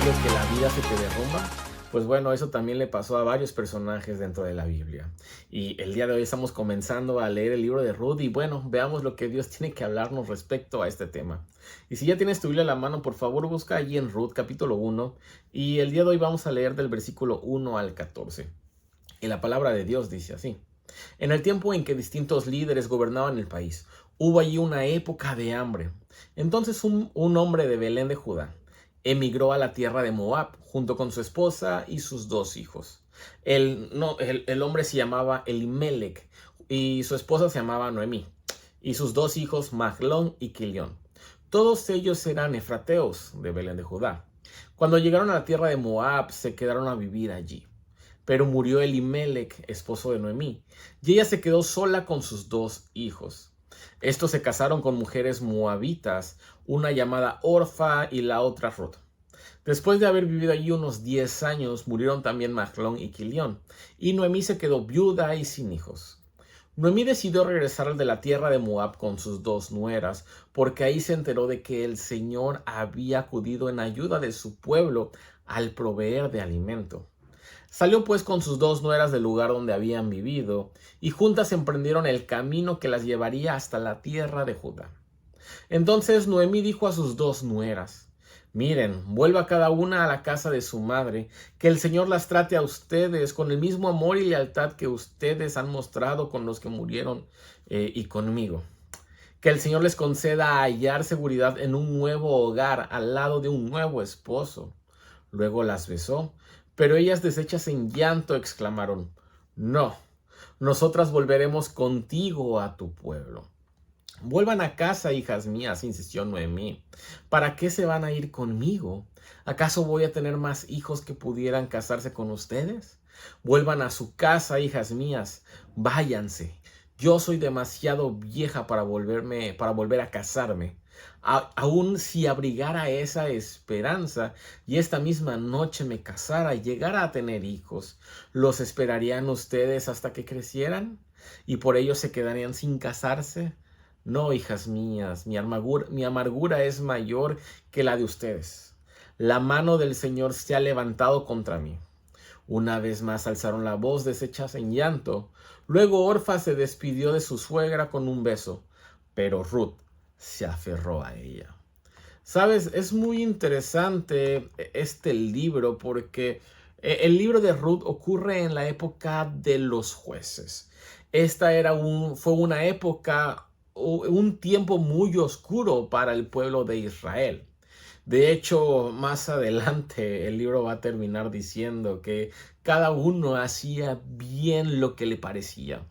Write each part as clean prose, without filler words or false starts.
sientes que la vida se te derrumba? Pues bueno, eso también le pasó a varios personajes dentro de la Biblia. Y el día de hoy estamos comenzando a leer el libro de Ruth y bueno, veamos lo que Dios tiene que hablarnos respecto a este tema. Y si ya tienes tu Biblia a la mano, por favor busca allí en Ruth capítulo 1 y el día de hoy vamos a leer del versículo 1 al 14. Y la palabra de Dios dice así: en el tiempo en que distintos líderes gobernaban el país, hubo allí una época de hambre. Entonces un hombre de Belén de Judá emigró a la tierra de Moab junto con su esposa y sus dos hijos. El hombre se llamaba Elimelech y su esposa se llamaba Noemí y sus dos hijos Mahlón y Quilión. Todos ellos eran efrateos de Belén de Judá. Cuando llegaron a la tierra de Moab se quedaron a vivir allí. Pero murió Elimelech, esposo de Noemí, y ella se quedó sola con sus dos hijos. Estos se casaron con mujeres moabitas, una llamada Orfa y la otra Ruth. Después de haber vivido allí unos 10 años, murieron también Mahlón y Quilión, y Noemí se quedó viuda y sin hijos. Noemí decidió regresar de la tierra de Moab con sus dos nueras, porque ahí se enteró de que el Señor había acudido en ayuda de su pueblo al proveer de alimento. Salió pues con sus dos nueras del lugar donde habían vivido, y juntas emprendieron el camino que las llevaría hasta la tierra de Judá. Entonces Noemí dijo a sus dos nueras: miren, vuelva cada una a la casa de su madre, que el Señor las trate a ustedes con el mismo amor y lealtad que ustedes han mostrado con los que murieron y conmigo. Que el Señor les conceda hallar seguridad en un nuevo hogar al lado de un nuevo esposo. Luego las besó, pero ellas, deshechas en llanto, exclamaron: no, nosotras volveremos contigo a tu pueblo. Vuelvan a casa, hijas mías, insistió Noemí. ¿Para qué se van a ir conmigo? ¿Acaso voy a tener más hijos que pudieran casarse con ustedes? Vuelvan a su casa, hijas mías, váyanse. Yo soy demasiado vieja para volver a casarme. Aun si abrigara esa esperanza y esta misma noche me casara y llegara a tener hijos, ¿los esperarían ustedes hasta que crecieran? ¿Y por ello se quedarían sin casarse? No, hijas mías, mi amargura es mayor que la de ustedes. La mano del Señor se ha levantado contra mí. Una vez más alzaron la voz, deshechas en llanto. Luego Orfa se despidió de su suegra con un beso, pero Ruth se aferró a ella. Sabes, es muy interesante este libro porque el libro de Ruth ocurre en la época de los jueces. Fue una época, un tiempo muy oscuro para el pueblo de Israel. De hecho, más adelante el libro va a terminar diciendo que cada uno hacía bien lo que le parecía.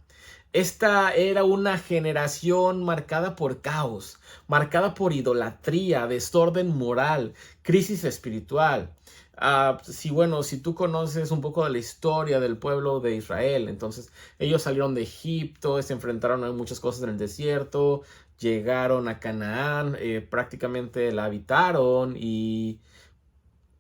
Esta era una generación marcada por caos, marcada por idolatría, desorden moral, crisis espiritual. Si tú conoces un poco de la historia del pueblo de Israel, entonces ellos salieron de Egipto, se enfrentaron a muchas cosas en el desierto, llegaron a Canaán, prácticamente la habitaron y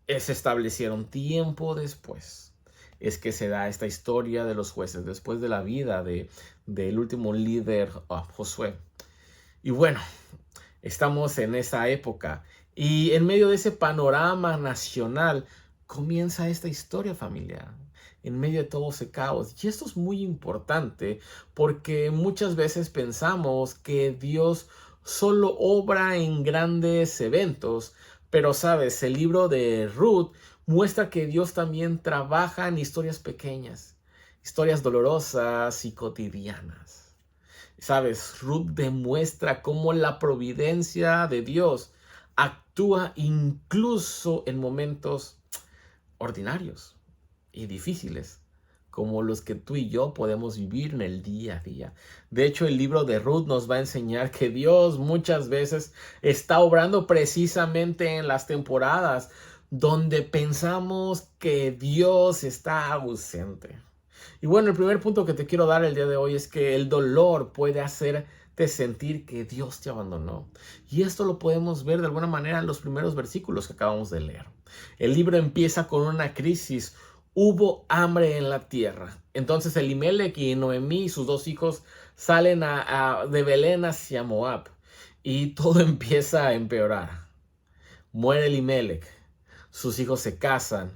se establecieron. Tiempo después es que se da esta historia de los jueces, después de la vida del último líder, Josué. Y bueno, estamos en esa época y en medio de ese panorama nacional comienza esta historia familiar, en medio de todo ese caos. Y esto es muy importante porque muchas veces pensamos que Dios solo obra en grandes eventos, pero sabes, el libro de Ruth muestra que Dios también trabaja en historias pequeñas, historias dolorosas y cotidianas. Sabes, Ruth demuestra cómo la providencia de Dios actúa incluso en momentos ordinarios y difíciles, como los que tú y yo podemos vivir en el día a día. De hecho, el libro de Ruth nos va a enseñar que Dios muchas veces está obrando precisamente en las temporadas donde pensamos que Dios está ausente. Y bueno, el primer punto que te quiero dar el día de hoy es que el dolor puede hacerte sentir que Dios te abandonó. Y esto lo podemos ver de alguna manera en los primeros versículos que acabamos de leer. El libro empieza con una crisis. Hubo hambre en la tierra. Entonces Elimelech y Noemí y sus dos hijos salen de Belén hacia Moab. Y todo empieza a empeorar. Muere Elimelech. sus hijos se casan,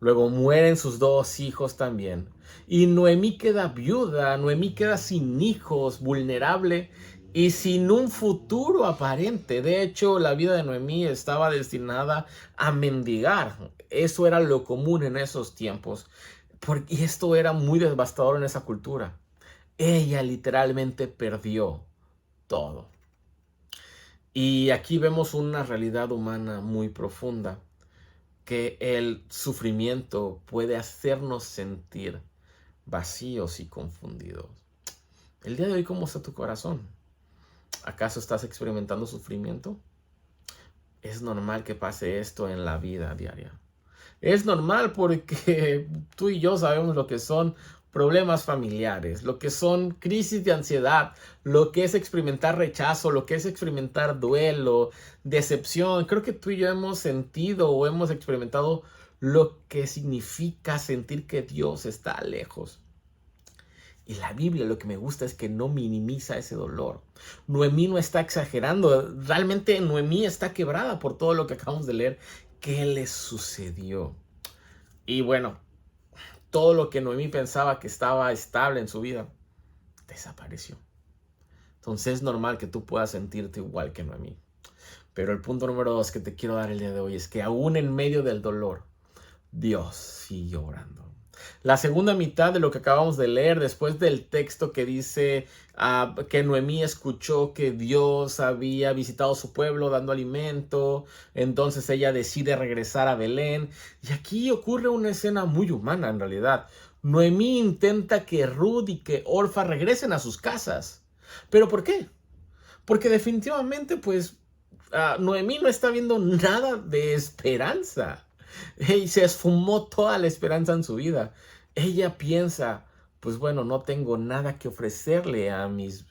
luego mueren sus 2 hijos también. Y Noemí queda viuda, Noemí queda sin hijos, vulnerable y sin un futuro aparente. De hecho, la vida de Noemí estaba destinada a mendigar. Eso era lo común en esos tiempos. Y esto era muy devastador en esa cultura. Ella literalmente perdió todo. Y aquí vemos una realidad humana muy profunda, que el sufrimiento puede hacernos sentir vacíos y confundidos. El día de hoy, ¿cómo está tu corazón? ¿Acaso estás experimentando sufrimiento? Es normal que pase esto en la vida diaria. Es normal porque tú y yo sabemos lo que son problemas familiares, lo que son crisis de ansiedad, lo que es experimentar rechazo, lo que es experimentar duelo, decepción. Creo que tú y yo hemos sentido o hemos experimentado lo que significa sentir que Dios está lejos. Y la Biblia, lo que me gusta es que no minimiza ese dolor. Noemí no está exagerando. Realmente Noemí está quebrada por todo lo que acabamos de leer. ¿Qué le sucedió? Y bueno, todo lo que Noemí pensaba que estaba estable en su vida, desapareció. Entonces es normal que tú puedas sentirte igual que Noemí. Pero el punto número 2 que te quiero dar el día de hoy es que aún en medio del dolor, Dios sigue obrando. La segunda mitad de lo que acabamos de leer, después del texto que dice que Noemí escuchó que Dios había visitado su pueblo dando alimento, entonces ella decide regresar a Belén. Y aquí ocurre una escena muy humana en realidad. Noemí intenta que Ruth y que Orfa regresen a sus casas. ¿Pero por qué? Porque definitivamente pues Noemí no está viendo nada de esperanza. Y se esfumó toda la esperanza en su vida. Ella piensa, pues bueno, no tengo nada que ofrecerle a mis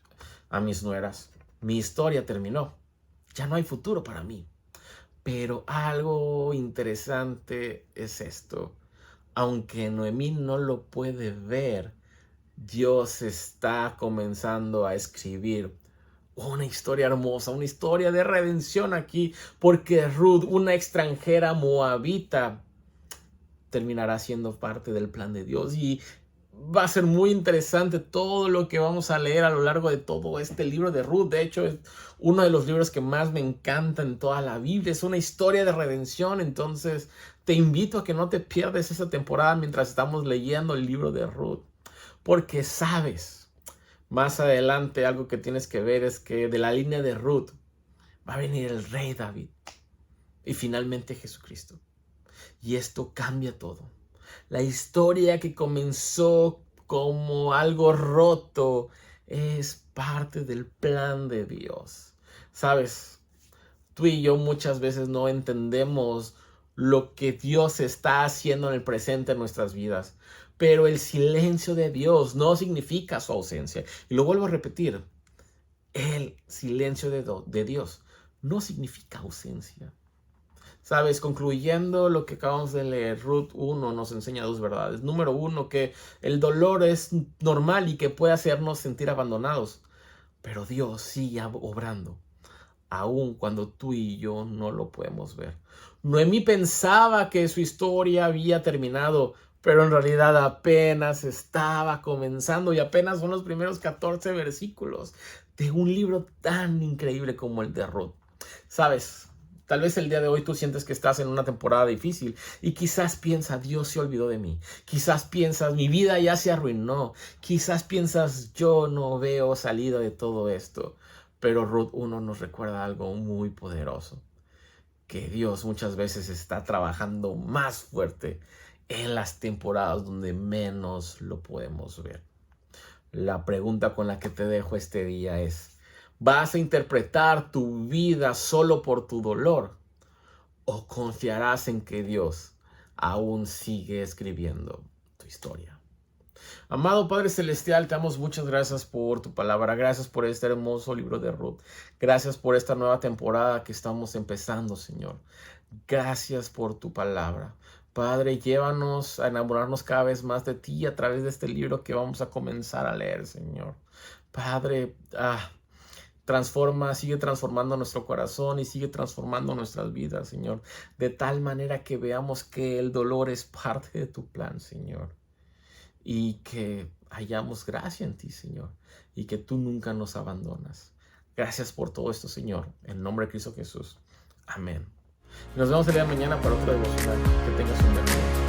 nueras. Mi historia terminó. Ya no hay futuro para mí. Pero algo interesante es esto. Aunque Noemí no lo puede ver, Dios está comenzando a escribir una historia hermosa, una historia de redención aquí, porque Ruth, una extranjera moabita, terminará siendo parte del plan de Dios. Y va a ser muy interesante todo lo que vamos a leer a lo largo de todo este libro de Ruth. De hecho, es uno de los libros que más me encanta en toda la Biblia. Es una historia de redención. Entonces, te invito a que no te pierdas esa temporada mientras estamos leyendo el libro de Ruth. Porque sabes, más adelante algo que tienes que ver es que de la línea de Ruth va a venir el rey David y finalmente Jesucristo. Y esto cambia todo. La historia que comenzó como algo roto es parte del plan de Dios. Sabes, tú y yo muchas veces no entendemos lo que Dios está haciendo en el presente en nuestras vidas. Pero el silencio de Dios no significa su ausencia. Y lo vuelvo a repetir. El silencio de Dios no significa ausencia. Sabes, concluyendo lo que acabamos de leer, Ruth 1 nos enseña 2 verdades. Número 1, que el dolor es normal y que puede hacernos sentir abandonados. Pero Dios sigue obrando, aun cuando tú y yo no lo podemos ver. Noemí pensaba que su historia había terminado, pero en realidad apenas estaba comenzando y apenas son los primeros 14 versículos de un libro tan increíble como el de Ruth. Sabes, tal vez el día de hoy tú sientes que estás en una temporada difícil y quizás piensas, Dios se olvidó de mí. Quizás piensas, mi vida ya se arruinó. Quizás piensas, yo no veo salida de todo esto. Pero Ruth 1 nos recuerda algo muy poderoso. Que Dios muchas veces está trabajando más fuerte en las temporadas donde menos lo podemos ver. La pregunta con la que te dejo este día es, ¿vas a interpretar tu vida solo por tu dolor? ¿O confiarás en que Dios aún sigue escribiendo tu historia? Amado Padre Celestial, te damos muchas gracias por tu palabra. Gracias por este hermoso libro de Ruth. Gracias por esta nueva temporada que estamos empezando, Señor. Gracias por tu palabra. Padre, llévanos a enamorarnos cada vez más de ti a través de este libro que vamos a comenzar a leer, Señor. Padre, sigue transformando nuestro corazón y sigue transformando nuestras vidas, Señor, de tal manera que veamos que el dolor es parte de tu plan, Señor, y que hallamos gracia en ti, Señor, y que tú nunca nos abandonas. Gracias por todo esto, Señor, en nombre de Cristo Jesús. Amén. Nos vemos el día de mañana para otro devocional. Que tengas un buen día.